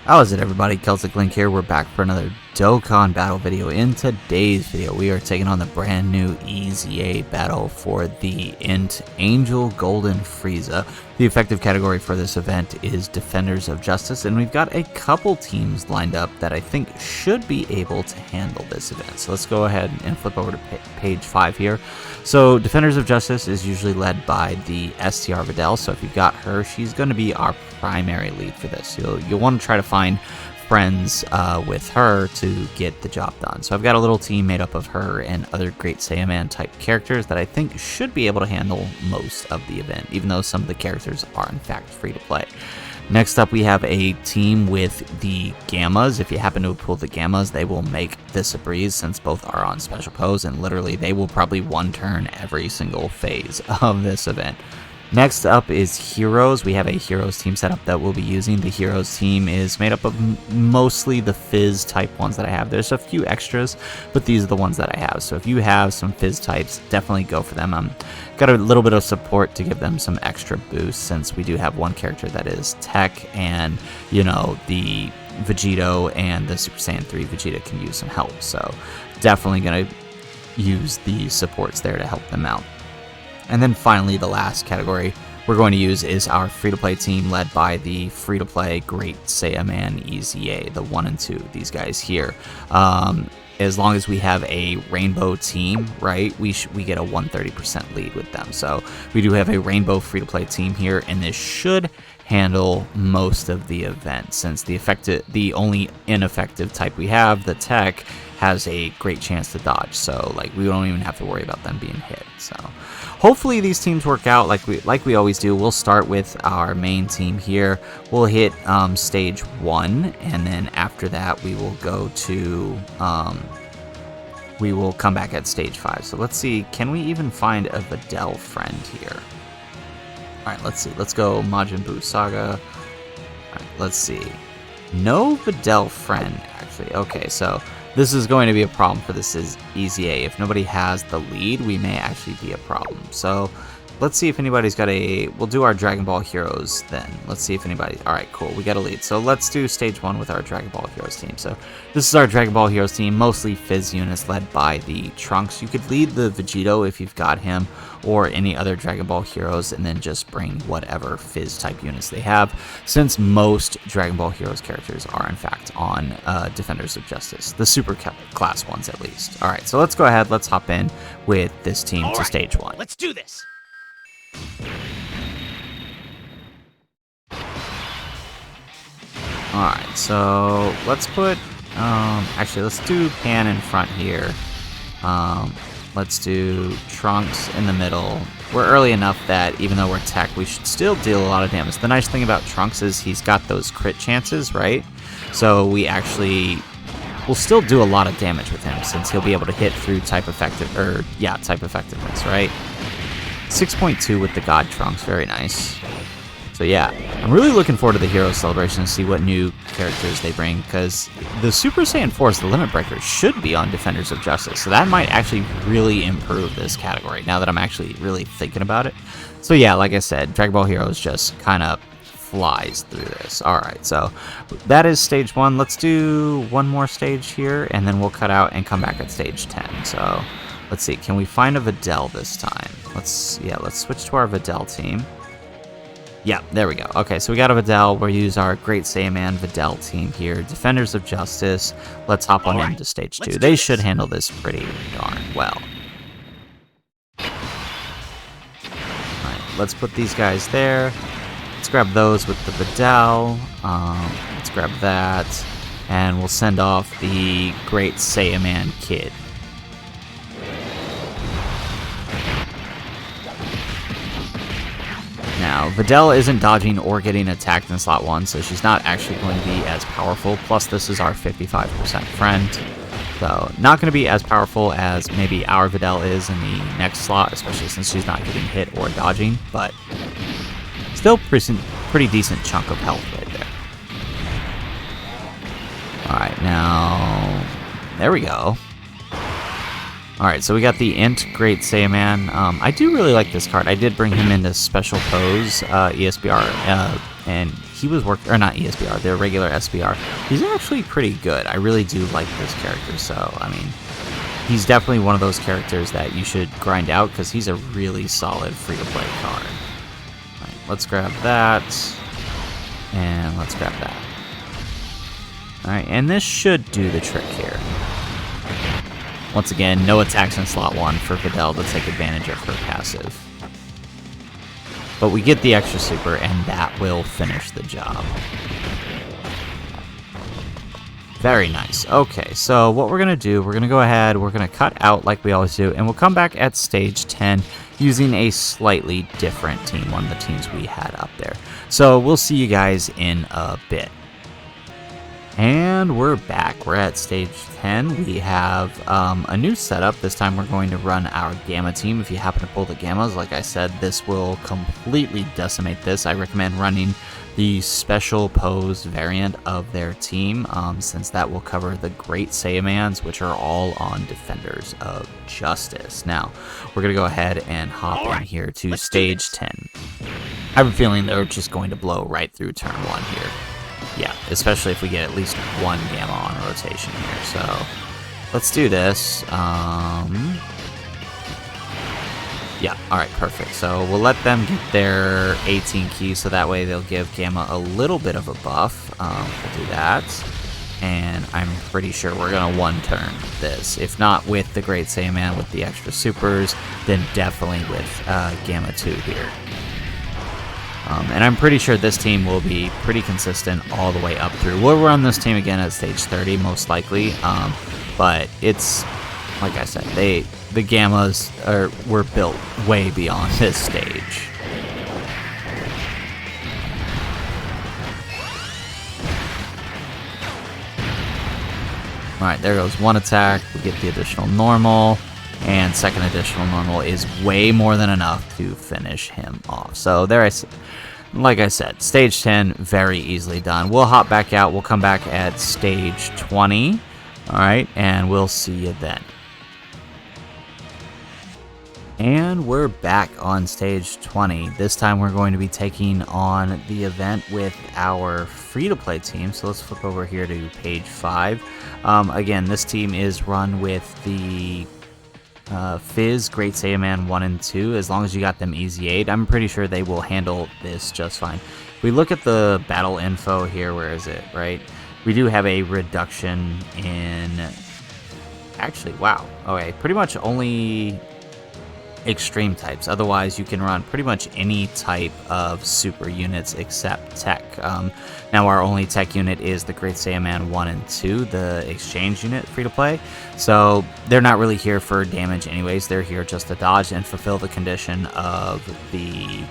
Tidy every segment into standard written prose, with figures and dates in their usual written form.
How is it, everybody? Celtic Link here. We're back for another Dokkan battle video. In today's video, we are taking on the brand new EZA battle for the INT Angel Golden Frieza. The effective category for this event is Defenders of Justice, and we've got a couple teams lined up that I think should be able to handle this event. So let's go ahead and flip over to page 5 here. So Defenders of Justice is usually led by the STR Batle, so if you've got her, she's going to be our primary lead for this. You'll want to try to find friends with her to get the job done. So I've got a little team made up of her and other Great Saiyaman type characters that I think should be able to handle most of the event, even though some of the characters are in fact free to play. Next up, we have a team with the Gammas. If you happen to pull the Gammas, they will make this a breeze since both are on special pose, and literally they will probably one turn every single phase of this event. Next up is Heroes. We have a Heroes team set up that we'll be using. The Heroes team is made up of mostly the Fizz type ones that I have. There's a few extras, but these are the ones that I have. So if you have some Fizz types, definitely go for them. Got a little bit of support to give them some extra boost since we do have one character that is Tech, and you know, the Vegito and the Super Saiyan 3 Vegeta can use some help. So definitely gonna use the supports there to help them out. And then finally, the last category we're going to use is our free-to-play team led by the free-to-play Great Saiyaman EZA, the 1 and 2, these guys here. As long as we have a rainbow team, right, we get a 130% lead with them. So we do have a rainbow free-to-play team here, and this should handle most of the event since the only ineffective type we have, the Tech, has a great chance to dodge. So like we don't even have to worry about them being hit. So hopefully these teams work out like we always do. We'll start with our main team here. We'll hit stage 1, and then after that we will go to we will come back at stage 5. So let's see, can we even find a Batle friend here? Alright, let's see. Let's go Majin Buu Saga. Alright, let's see. No Batle friend, actually. Okay, so this is going to be a problem for this EZA. If nobody has the lead, we may actually be a problem. So let's see if anybody's got a... We'll do our Dragon Ball Heroes then. Let's see if anybody... Alright, cool. We got a lead. So let's do stage 1 with our Dragon Ball Heroes team. So this is our Dragon Ball Heroes team, mostly Fizz units led by the Trunks. You could lead the Vegito if you've got him, or any other Dragon Ball Heroes, and then just bring whatever Fizz type units they have, since most Dragon Ball Heroes characters are in fact on Defenders of Justice, the super class ones at least. Alright, so let's go ahead, let's hop in with this team to stage 1. Let's do this! Alright, so let's put, actually let's do Pan in front here. Let's do Trunks in the middle. We're early enough that even though we're Tech, we should still deal a lot of damage. The nice thing about Trunks is he's got those crit chances, right? So we actually will still do a lot of damage with him since he'll be able to hit through type effectiveness, right? 6.2 with the God Trunks, very nice. So yeah, I'm really looking forward to the Hero Celebration to see what new characters they bring, because the Super Saiyan 4's the Limit Breaker should be on Defenders of Justice, so that might actually really improve this category, now that I'm actually really thinking about it. So yeah, like I said, Dragon Ball Heroes just kind of flies through this. Alright, so that is stage 1. Let's do one more stage here, and then we'll cut out and come back at stage 10. So let's see, can we find a Batle this time? Let's switch to our Batle team. Yeah, there we go. Okay, so we got a Batle. We'll use our Great Saiyaman Batle team here. Defenders of Justice. Let's hop on into stage 2. They should handle this pretty darn well. Alright, let's put these guys there. Let's grab those with the Batle. Let's grab that. And we'll send off the Great Saiyaman Kid. Now, Batle isn't dodging or getting attacked in slot 1, so she's not actually going to be as powerful. Plus, this is our 55% friend. So, not going to be as powerful as maybe our Batle is in the next slot, especially since she's not getting hit or dodging, but still pretty decent chunk of health right there. Alright, now, there we go. Alright, so we got the INT Great Saiyaman. I do really like this card. I did bring him into Special Pose, ESBR, and he was working, or not ESBR, the regular SBR. He's actually pretty good. I really do like this character, so, I mean, he's definitely one of those characters that you should grind out because he's a really solid free-to-play card. All right, let's grab that, and let's grab that. All right, and this should do the trick here. Once again, no attacks in slot 1 for Batle to take advantage of her passive. But we get the extra super, and that will finish the job. Very nice. Okay, so what we're going to do, we're going to go ahead, we're going to cut out like we always do, and we'll come back at stage 10 using a slightly different team, one of the teams we had up there. So we'll see you guys in a bit. And we're back. We're at stage 10. We have a new setup. This time we're going to run our Gamma team. If you happen to pull the Gammas, like I said, this will completely decimate this. I recommend running the special pose variant of their team, since that will cover the Great Saiyamans, which are all on Defenders of Justice. Now, we're going to go ahead and hop in here to stage 10. I have a feeling they're just going to blow right through turn 1 here. Yeah, especially if we get at least one Gamma on rotation here. So let's do this. Yeah, alright, perfect. So we'll let them get their 18 keys, so that way they'll give Gamma a little bit of a buff. We'll do that. And I'm pretty sure we're going to one-turn this. If not with the Great Saiyaman with the extra supers, then definitely with Gamma 2 here. And I'm pretty sure this team will be pretty consistent all the way up through. We'll run this team again at stage 30, most likely. But it's, like I said, the Gammas were built way beyond this stage. Alright, there goes one attack. We get the additional normal. And second additional normal is way more than enough to finish him off. So there like I said, stage 10, very easily done. We'll hop back out. We'll come back at stage 20. Alright, and we'll see you then. And we're back on stage 20. This time we're going to be taking on the event with our free-to-play team. So let's flip over here to page 5. Again, this team is run with the Fizz, Great Saiyaman 1 and 2, as long as you got them easy 8, I'm pretty sure they will handle this just fine. If we look at the battle info here, where is it, right? We do have a reduction in... Actually, wow. Okay, pretty much only extreme types. Otherwise, you can run pretty much any type of super units except tech. Now, our only tech unit is the Great Saiyaman 1 and 2, the exchange unit free-to-play. So, they're not really here for damage anyways. They're here just to dodge and fulfill the condition of the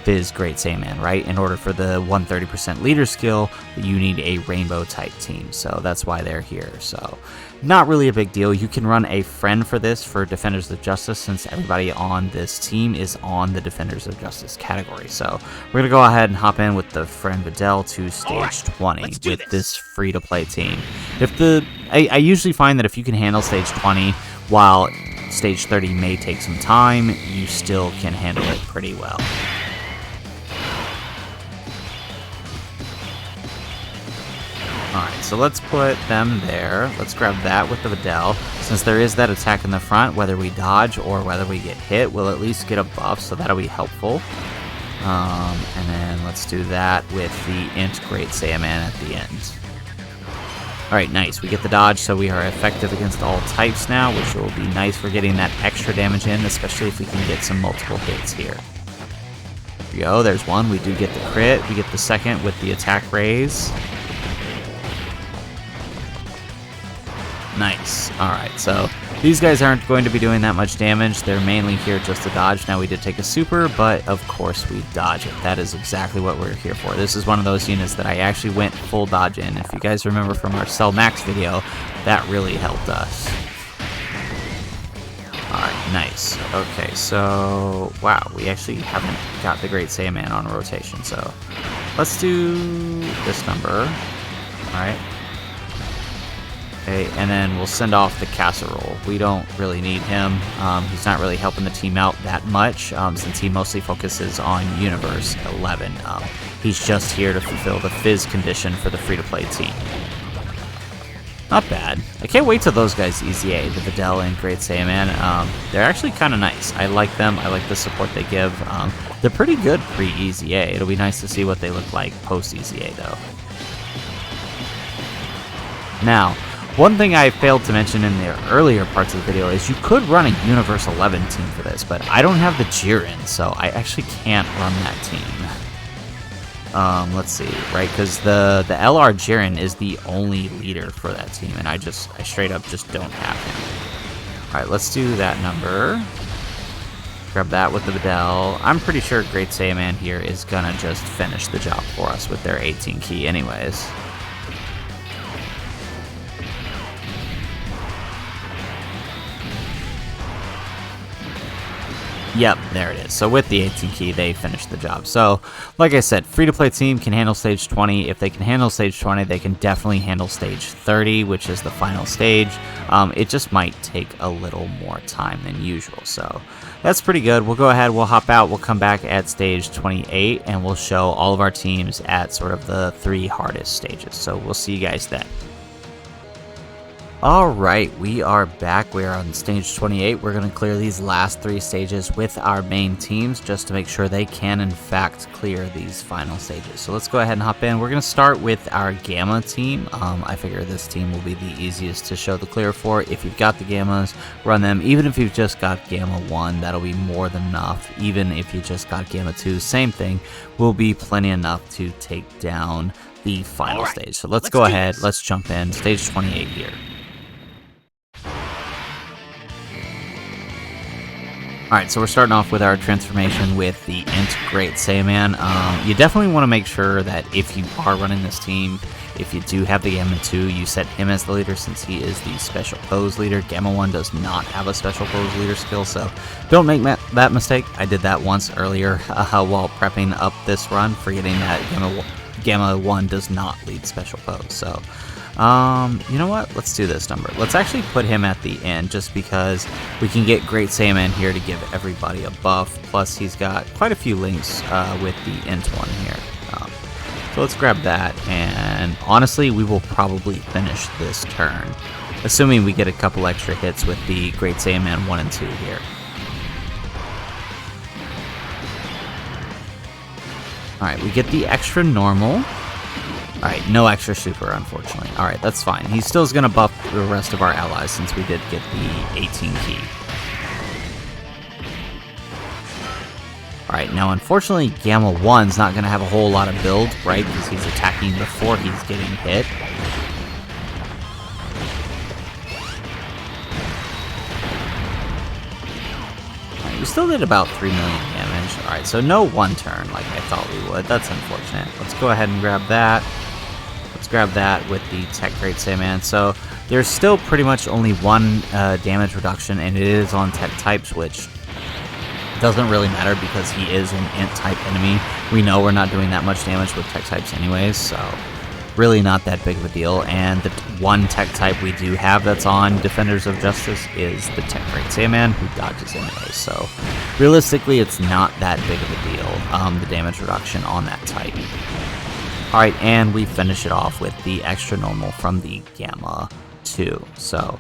Fizz Great Saiyaman, right? In order for the 130% leader skill, you need a rainbow type team. So, that's why they're here. So, not really a big deal. You can run a friend for this for Defenders of Justice, since everybody on this team is on the Defenders of Justice category. So we're going to go ahead and hop in with the friend Batle to stage 20 with this free-to-play team. I usually find that if you can handle stage 20 while stage 30 may take some time, you still can handle it pretty well. Alright, so let's put them there. Let's grab that with the Batle. Since there is that attack in the front, whether we dodge or whether we get hit, we'll at least get a buff, so that'll be helpful. And then let's do that with the INT Great Saiyaman at the end. Alright, nice. We get the dodge, so we are effective against all types now, which will be nice for getting that extra damage in, especially if we can get some multiple hits here. There we go, there's one. We do get the crit. We get the second with the attack raise. Nice. Alright, so these guys aren't going to be doing that much damage. They're mainly here just to dodge. Now, we did take a super, but of course we dodge it. That is exactly what we're here for. This is one of those units that I actually went full dodge in. If you guys remember from our Cell Max video, that really helped us. Alright, nice. Okay, so... Wow, we actually haven't got the Great Saiyaman on rotation, so... Let's do this number. Alright. Okay, and then we'll send off the casserole. We don't really need him. He's not really helping the team out that much, since he mostly focuses on Universe 11. He's just here to fulfill the Fizz condition for the free-to-play team. Not bad. I can't wait till those guys EZA, the Batle and Great Saiyaman. They're actually kind of nice. I like them. I like the support they give. They're pretty good pre-EZA. It'll be nice to see what they look like post-EZA, though. Now, one thing I failed to mention in the earlier parts of the video is you could run a Universe 11 team for this, but I don't have the Jiren, so I actually can't run that team. Let's see, right, because the LR Jiren is the only leader for that team, and I straight up just don't have him. Alright, let's do that number. Grab that with the Batle. I'm pretty sure Great Saiyaman here is gonna just finish the job for us with their 18 key anyways. Yep, there it is. So with the 18 key, they finished the job. So, like I said, free-to-play team can handle stage 20. If they can handle stage 20, they can definitely handle stage 30, which is the final stage. It just might take a little more time than usual. So that's pretty good. We'll go ahead, we'll hop out, we'll come back at stage 28, and we'll show all of our teams at sort of the 3 hardest stages. So we'll see you guys then. Alright, we are back. We are on stage 28. We're going to clear these last 3 stages with our main teams just to make sure they can in fact clear these final stages. So let's go ahead and hop in. We're going to start with our Gamma team. I figure this team will be the easiest to show the clear for. If you've got the Gammas, run them. Even if you've just got Gamma 1, that'll be more than enough. Even if you just got Gamma 2, same thing, will be plenty enough to take down the final stage. So let's go ahead. Let's jump in. Stage 28 here. Alright, so we're starting off with our transformation with the INT Great Saiyaman. You definitely want to make sure that if you are running this team, if you do have the Gamma 2, you set him as the leader since he is the special pose leader. Gamma 1 does not have a special pose leader skill, so don't make that mistake. I did that once earlier while prepping up this run, forgetting that Gamma 1 does not lead special pose. So you know what? Let's do this number. Let's actually put him at the end just because we can get Great Saiyaman here to give everybody a buff. Plus, he's got quite a few links with the INT one here. So let's grab that, and honestly, we will probably finish this turn, assuming we get a couple extra hits with the Great Saiyaman 1 and 2 here. Alright, we get the extra normal. Alright, no extra super, unfortunately. Alright, that's fine. He still is going to buff the rest of our allies since we did get the 18 key. Alright, now unfortunately Gamma 1's not going to have a whole lot of build, right? Because he's attacking before he's getting hit. Alright, we still did about 3 million damage. Alright, so no one turn like I thought we would. That's unfortunate. Let's go ahead and grab that. Grab that with the Tech Great Saiyaman. So there's still pretty much only one damage reduction, and it is on Tech types, which doesn't really matter because he is an INT type enemy. We know we're not doing that much damage with Tech types anyways, so really not that big of a deal. And the one Tech type we do have that's on Defenders of Justice is the Tech Great Saiyaman, who dodges anyways. So realistically, it's not that big of a deal, the damage reduction on that type. Alright, and we finish it off with the extra normal from the Gamma 2. So,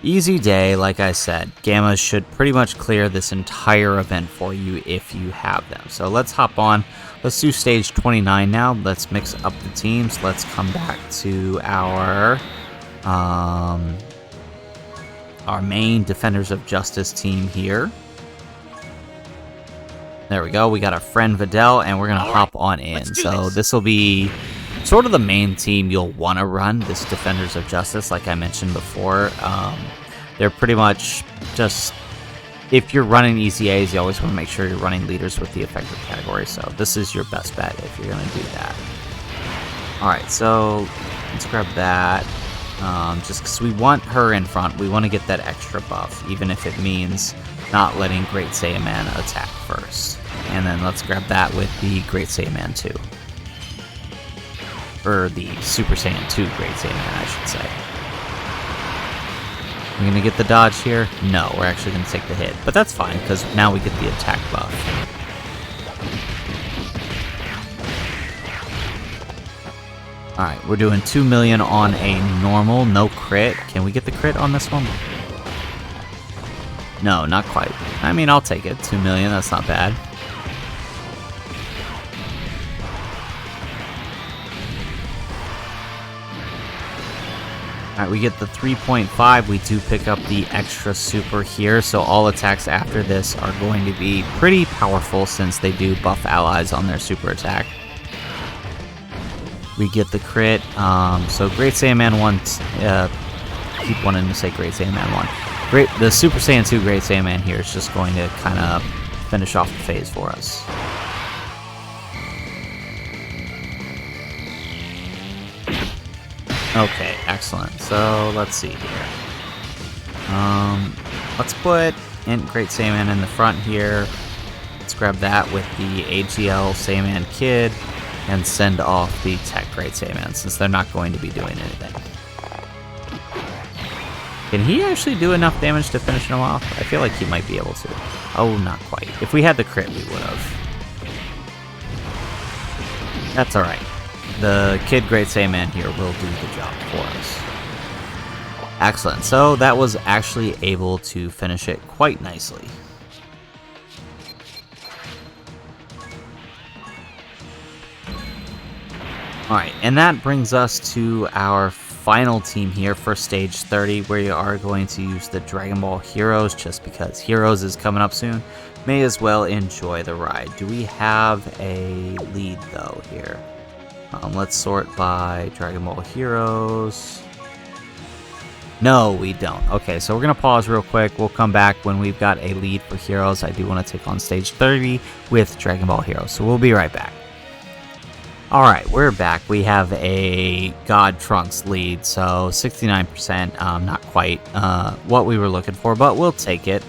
easy day, like I said. Gammas should pretty much clear this entire event for you if you have them. So let's hop on. Let's do stage 29 now. Let's mix up the teams. Let's come back to our main Defenders of Justice team here. There we go. We got our friend Batle, and we're going to hop on in. So this will be sort of the main team you'll want to run, this Defenders of Justice, like I mentioned before. They're pretty much just, if you're running ECAs, you always want to make sure you're running leaders with the effective category. So this is your best bet if you're going to do that. Alright, so let's grab that. Just because we want her in front, we want to get that extra buff, even if it means not letting Great Saiyaman attack first. And then let's grab that with the Great Saiyaman 2. Or the Super Saiyan 2 Great Saiyaman, I should say. We're going to get the dodge here? No, we're actually going to take the hit. But that's fine, because now we get the attack buff. Alright, we're doing 2 million on a normal, no crit. Can we get the crit on this one? No, not quite. I mean, I'll take it. 2 million, that's not bad. Alright, we get the 3.5. We do pick up the extra super here, so all attacks after this are going to be pretty powerful since they do buff allies on their super attack. We get the crit, so Great Saiyaman 1, keep wanting to say Great Saiyaman 1. The Super Saiyan 2 Great Saiyaman here is just going to kind of finish off the phase for us. Okay, excellent. So let's see here. Let's put INT Great Saiyaman in the front here. Let's grab that with the AGL Saiyaman Kid and send off the Tech Great Saiyaman since they're not going to be doing anything. Can he actually do enough damage to finish him off? I feel like he might be able to. Oh, not quite. If we had the crit, we would have. That's alright. The Kid Great Saiyaman here will do the job for us. Excellent. So that was actually able to finish it quite nicely. Alright, and that brings us to our final team here for stage 30, where you are going to use the Dragon Ball Heroes, just because Heroes is coming up soon. May as well enjoy the ride. Do we have a lead, though, here? Let's sort by Dragon Ball Heroes. No, we don't. Okay, so we're going to pause real quick. We'll come back when we've got a lead for Heroes. I do want to take on stage 30 with Dragon Ball Heroes, so we'll be right back. Alright, we're back. We have a God Trunks lead, so 69%, not quite what we were looking for, but we'll take it.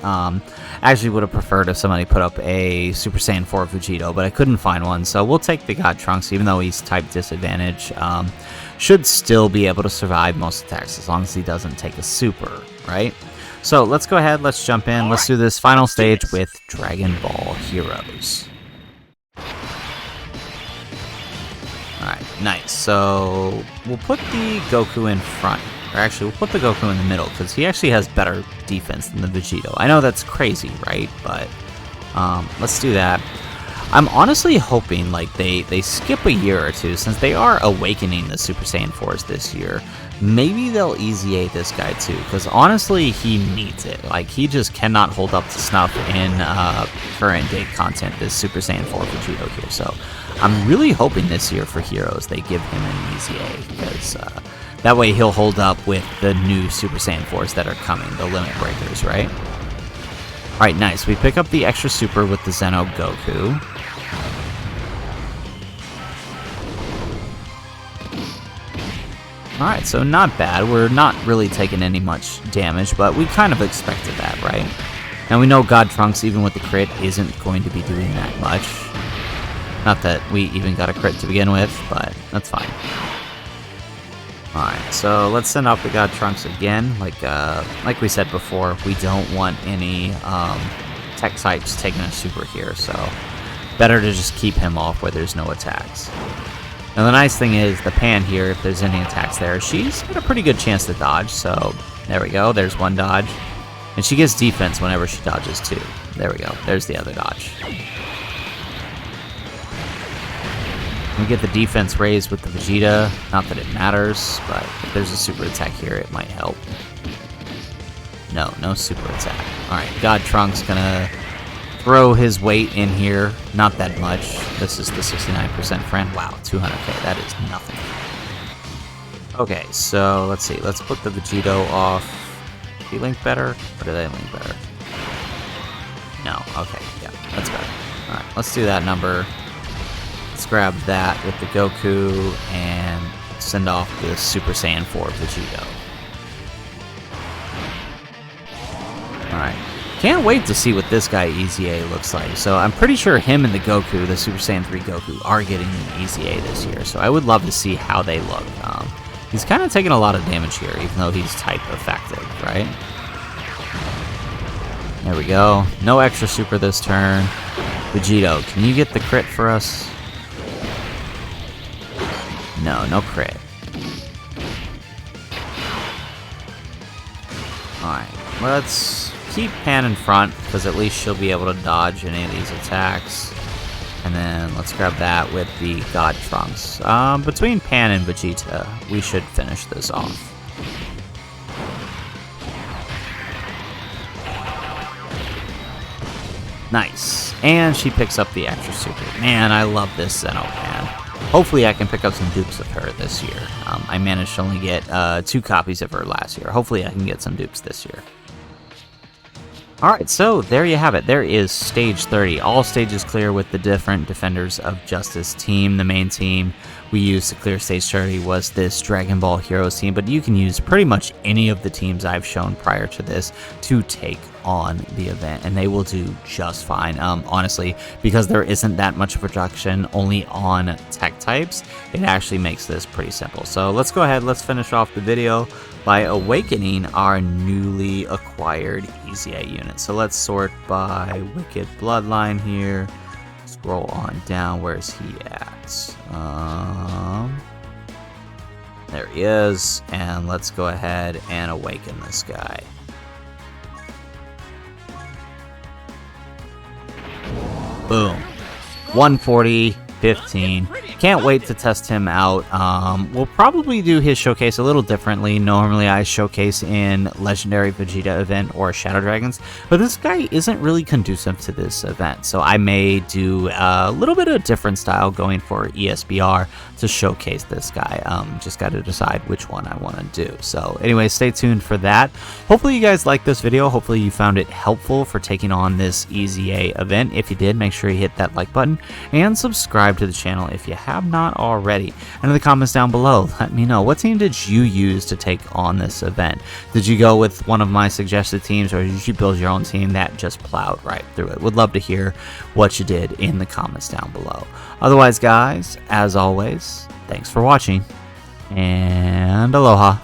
Actually would have preferred if somebody put up a Super Saiyan 4 Vegito, but I couldn't find one, so we'll take the God Trunks, even though he's type disadvantage. Should still be able to survive most attacks as long as he doesn't take a super, right? So let's go ahead, let's jump in, let's do this final stage with Dragon Ball Heroes. Alright, nice. So we'll put the Goku in front. Or actually, we'll put the Goku in the middle, because he actually has better defense than the Vegito. I know that's crazy, right? But let's do that. I'm honestly hoping like they skip a year or two, since they are awakening the Super Saiyan 4s this year. Maybe they'll EZA this guy too, because honestly, he needs it. Like, he just cannot hold up to snuff in current day content, this Super Saiyan 4 Vegito here. So I'm really hoping this year for Heroes they give him an EZA, because that way he'll hold up with the new Super Saiyan 4s that are coming, the Limit Breakers, right? Alright, nice. We pick up the extra super with the Zeno Goku. Alright, so not bad. We're not really taking any much damage, but we kind of expected that, right? And we know God Trunks, even with the crit, isn't going to be doing that much. Not that we even got a crit to begin with, but that's fine. Alright, so let's send off the God Trunks again. Like we said before, we don't want any tech types taking a super here, so better to just keep him off where there's no attacks. Now the nice thing is, the Pan here, if there's any attacks there, she's got a pretty good chance to dodge, so there we go, there's one dodge. And she gets defense whenever she dodges too. There we go, there's the other dodge. We get the defense raised with the Vegeta, not that it matters, but if there's a super attack here, it might help. No super attack. Alright, God Trunks gonna throw his weight in here, not that much. This is the 69% friend. Wow, 200k, that is nothing. Okay, so let's see, let's put the Vegito off. Did he link better, or did I link better? No, okay, yeah, that's better. Alright, let's do that number. Let's grab that with the Goku and send off the Super Saiyan 4 Vegito. Alright. Can't wait to see what this guy EZA looks like. So I'm pretty sure him and the Goku, the Super Saiyan 3 Goku, are getting an EZA this year. So I would love to see how they look. He's kind of taking a lot of damage here, even though he's type effective, right? There we go. No extra super this turn. Vegito, can you get the crit for us? No crit. Alright, let's keep Pan in front, because at least she'll be able to dodge any of these attacks. And then let's grab that with the God Trunks. Between Pan and Vegeta, we should finish this off. Nice. And she picks up the extra super. Man, I love this Zeno Pan. Hopefully I can pick up some dupes of her this year. I managed to only get 2 copies of her last year. Hopefully I can get some dupes this year. Alright, so there you have it. There is Stage 30. All stages clear with the different Defenders of Justice team. The main team we used to clear Stage 30 was this Dragon Ball Heroes team, but you can use pretty much any of the teams I've shown prior to this to take on the event, and they will do just fine. Honestly, because there isn't that much of a reduction only on tech types, it actually makes this pretty simple. So let's go ahead, let's finish off the video by awakening our newly acquired EZA unit. So let's sort by Wicked Bloodline here. Scroll on down. Where's he at? There he is. And let's go ahead and awaken this guy. Boom. 140, 15. Can't wait to test him out. We'll probably do his showcase a little differently. Normally I showcase in Legendary Vegeta event or Shadow Dragons, but this guy isn't really conducive to this event, so I may do a little bit of different style going for ESBR to showcase this guy. Just got to decide which one I want to do. So anyway, stay tuned for that. Hopefully you guys liked this video. Hopefully you found it helpful for taking on this EZA event. If you did, make sure you hit that like button and subscribe to the channel if you have not already. And in the comments down below, let me know, what team did you use to take on this event? Did you go with one of my suggested teams, or did you build your own team that just plowed right through it? Would love to hear what you did in the comments down below. Otherwise, guys, as always, thanks for watching, and aloha.